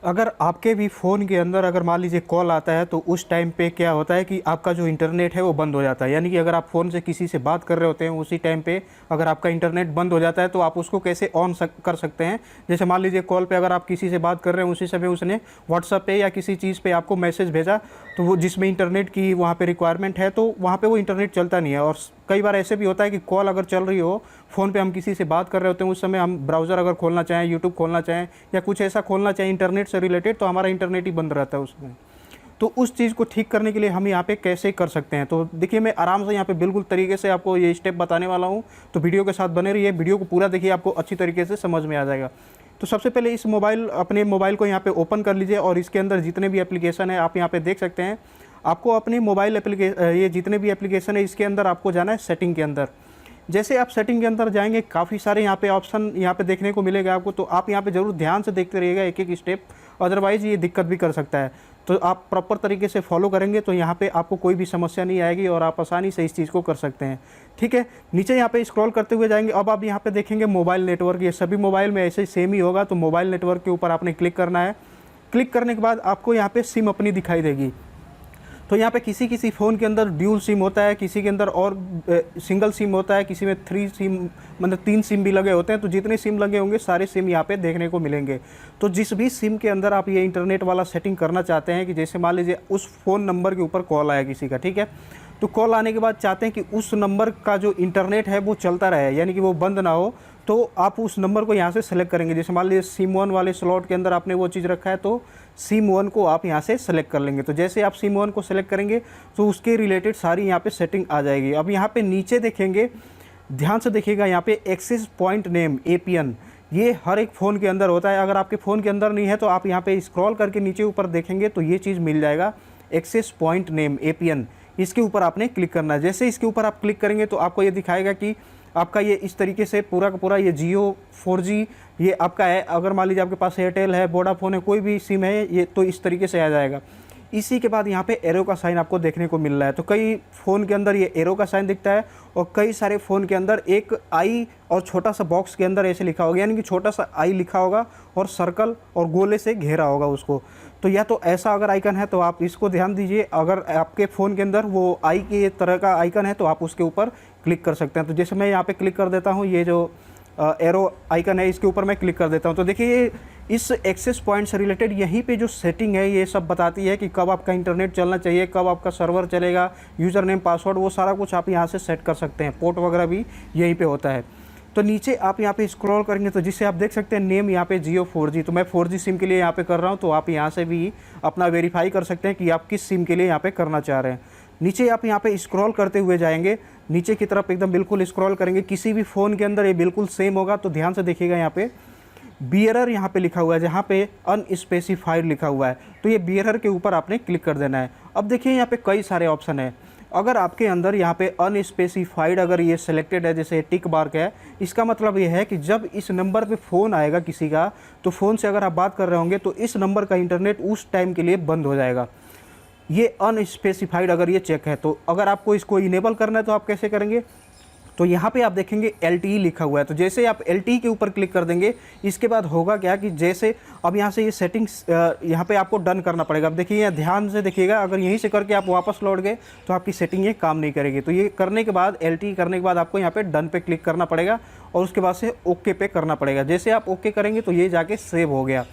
अगर आपके भी फ़ोन के अंदर अगर मान लीजिए कॉल आता है तो उस टाइम पे क्या होता है कि आपका जो इंटरनेट है वो बंद हो जाता है। यानी कि अगर आप फ़ोन से किसी से बात कर रहे होते हैं उसी टाइम पे अगर आपका इंटरनेट बंद हो जाता है तो आप उसको कैसे ऑन कर सकते हैं। जैसे मान लीजिए कॉल पे अगर आप किसी से बात कर रहे हैं उसी समय उसने व्हाट्सएप पे या किसी चीज़ पे आपको मैसेज भेजा, तो वो जिसमें इंटरनेट की वहाँ पे रिक्वायरमेंट है तो वहाँ पे वो इंटरनेट चलता नहीं है। और कई बार ऐसे भी होता है कि कॉल अगर चल रही हो, फ़ोन पे हम किसी से बात कर रहे होते हैं, उस समय हम ब्राउज़र अगर खोलना चाहें, यूट्यूब खोलना चाहें या कुछ ऐसा खोलना चाहें इंटरनेट से रिलेटेड, तो हमारा इंटरनेट ही बंद रहता है उसमें। तो उस चीज़ को ठीक करने के लिए हम यहाँ पे कैसे कर सकते हैं, तो देखिए मैं आराम से यहाँ पे बिल्कुल तरीके से आपको ये स्टेप बताने वाला हूँ। तो वीडियो के साथ बने रहिए, वीडियो को पूरा देखिए, आपको अच्छी तरीके से समझ में आ जाएगा। तो सबसे पहले इस अपने मोबाइल को यहाँ पे ओपन कर लीजिए और इसके अंदर जितने भी एप्लीकेशन है आप यहाँ पे देख सकते हैं। आपको अपने मोबाइल ये जितने भी एप्लीकेशन है इसके अंदर आपको जाना है सेटिंग के अंदर। जैसे आप सेटिंग के अंदर जाएंगे काफ़ी सारे यहाँ पे ऑप्शन यहाँ पे देखने को मिलेगा आपको, तो आप यहाँ पे ज़रूर ध्यान से देखते रहिएगा एक एक स्टेप, अदरवाइज़ ये दिक्कत भी कर सकता है। तो आप प्रॉपर तरीके से फॉलो करेंगे तो यहाँ पे आपको कोई भी समस्या नहीं आएगी और आप आसानी से इस चीज़ को कर सकते हैं। ठीक है, नीचे यहाँ पे स्क्रॉल करते हुए जाएंगे। अब आप यहाँ पे देखेंगे मोबाइल नेटवर्क, ये सभी मोबाइल में ऐसे सेम ही होगा। तो मोबाइल नेटवर्क के ऊपर आपने क्लिक करना है। क्लिक करने के बाद आपको यहाँ पे सिम अपनी दिखाई देगी। तो यहाँ पे किसी किसी फ़ोन के अंदर ड्यूल सिम होता है, किसी के अंदर और सिंगल सिम होता है, किसी में 3 सिम मतलब 3 सिम भी लगे होते हैं। तो जितने सिम लगे होंगे सारे सिम यहाँ पे देखने को मिलेंगे। तो जिस भी सिम के अंदर आप ये इंटरनेट वाला सेटिंग करना चाहते हैं कि जैसे मान लीजिए उस फ़ोन नंबर के ऊपर कॉल आया किसी का, ठीक है, तो कॉल आने के बाद चाहते हैं कि उस नंबर का जो इंटरनेट है वो चलता रहे, यानी कि वो बंद ना हो, तो आप उस नंबर को यहाँ से सेलेक्ट करेंगे। जैसे मान लीजिए सिम 1 वाले स्लॉट के अंदर आपने वो चीज़ रखा है तो सिम 1 को आप यहाँ से सेलेक्ट कर लेंगे। तो जैसे आप सिम 1 को सेलेक्ट करेंगे तो उसके रिलेटेड सारी यहाँ पे सेटिंग आ जाएगी। अब यहाँ पे नीचे देखेंगे, ध्यान से देखिएगा, यहाँ पे एक्सेस पॉइंट नेम APN, ये हर एक फ़ोन के अंदर होता है। अगर आपके फ़ोन के अंदर नहीं है तो आप यहाँ पे स्क्रॉल करके नीचे ऊपर देखेंगे तो ये चीज़ मिल जाएगा, एक्सेस पॉइंट नेम APN। इसके ऊपर आपने क्लिक करना है। जैसे इसके ऊपर आप क्लिक करेंगे तो आपको ये दिखाएगा कि आपका ये इस तरीके से पूरा का पूरा ये जियो 4G ये आपका है। अगर मान लीजिए आपके पास एयरटेल है, वोडाफोन है, कोई भी सिम है, ये तो इस तरीके से आ जाएगा। इसी के बाद यहाँ पे एरो का साइन आपको देखने को मिल रहा है। तो कई फ़ोन के अंदर ये एरो का साइन दिखता है और कई सारे फ़ोन के अंदर एक आई और छोटा सा बॉक्स के अंदर ऐसे लिखा होगा, यानी कि छोटा सा आई लिखा होगा और सर्कल और गोले से घेरा होगा उसको। तो या तो ऐसा अगर आइकन है तो आप इसको ध्यान दीजिए। अगर आपके फ़ोन के अंदर वो आई के तरह का आइकन है तो आप उसके ऊपर क्लिक कर सकते हैं। तो जैसे मैं यहाँ पे क्लिक कर देता हूँ, ये जो एरो आइकन है इसके ऊपर मैं क्लिक कर देता हूँ। तो देखिए इस एक्सेस पॉइंट से रिलेटेड यहीं पे जो सेटिंग है ये सब बताती है कि कब आपका इंटरनेट चलना चाहिए, कब आपका सर्वर चलेगा, यूज़र नेम पासवर्ड, वो सारा कुछ आप यहाँ से सेट कर सकते हैं। पोर्ट वगैरह भी यहीं पे होता है। तो नीचे आप यहाँ पे स्क्रॉल करेंगे तो जिससे आप देख सकते हैं नेम यहाँ पे जियो 4G, तो मैं 4G सिम के लिए यहाँ पे कर रहा हूँ। तो आप यहाँ से भी अपना वेरीफाई कर सकते हैं कि आप किस सिम के लिए यहाँ पे करना चाह रहे हैं। नीचे आप यहाँ पे स्क्रॉल करते हुए जाएंगे, नीचे की तरफ एकदम बिल्कुल स्क्रॉल करेंगे, किसी भी फ़ोन के अंदर ये बिल्कुल सेम होगा। तो ध्यान से देखिएगा, यहाँ पे बियरर यहाँ पे लिखा हुआ है, जहाँ पे अनस्पेसिफाइड लिखा हुआ है, तो ये बियरर के ऊपर आपने क्लिक कर देना है। अब देखिए यहाँ पे कई सारे ऑप्शन है। अगर आपके अंदर यहाँ पे अनस्पेसिफाइड अगर ये सिलेक्टेड है, जैसे टिक मार्क है, इसका मतलब ये है कि जब इस नंबर पे फ़ोन आएगा किसी का, तो फ़ोन से अगर आप बात कर रहे होंगे तो इस नंबर का इंटरनेट उस टाइम के लिए बंद हो जाएगा। ये अनस्पेसिफाइड अगर ये चेक है, तो अगर आपको इसको इनेबल करना है तो आप कैसे करेंगे, तो यहाँ पे आप देखेंगे LTE लिखा हुआ है। तो जैसे आप LTE के ऊपर क्लिक कर देंगे, इसके बाद होगा क्या कि जैसे अब यहाँ से ये सेटिंग्स यहाँ पे आपको डन करना पड़ेगा। अब देखिए यहाँ ध्यान से देखिएगा, अगर यहीं से करके आप वापस लौट गए तो आपकी सेटिंग ये काम नहीं करेगी। तो ये करने के बाद LTE करने के बाद आपको यहाँ पे डन पे क्लिक करना पड़ेगा और उसके बाद से ओके पे करना पड़ेगा। जैसे आप ओके करेंगे तो ये जाके सेव हो गया।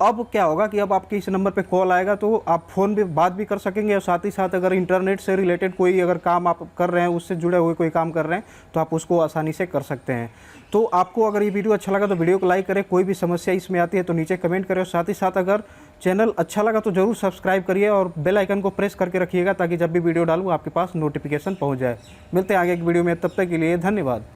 अब क्या होगा कि अब आपके इस नंबर पे कॉल आएगा तो आप फ़ोन पे बात भी कर सकेंगे और साथ ही साथ अगर इंटरनेट से रिलेटेड कोई अगर काम आप कर रहे हैं, उससे जुड़े हुए कोई काम कर रहे हैं, तो आप उसको आसानी से कर सकते हैं। तो आपको अगर ये वीडियो अच्छा लगा तो वीडियो को लाइक करें, कोई भी समस्या इसमें आती है तो नीचे कमेंट करें, और साथ ही साथ अगर चैनल अच्छा लगा तो ज़रूर सब्सक्राइब करिए और बेल आइकन को प्रेस करके रखिएगा ताकि जब भी वीडियो डालूँ आपके पास नोटिफिकेशन पहुँच जाए। मिलते हैं आगे एक वीडियो में, तब तक के लिए धन्यवाद।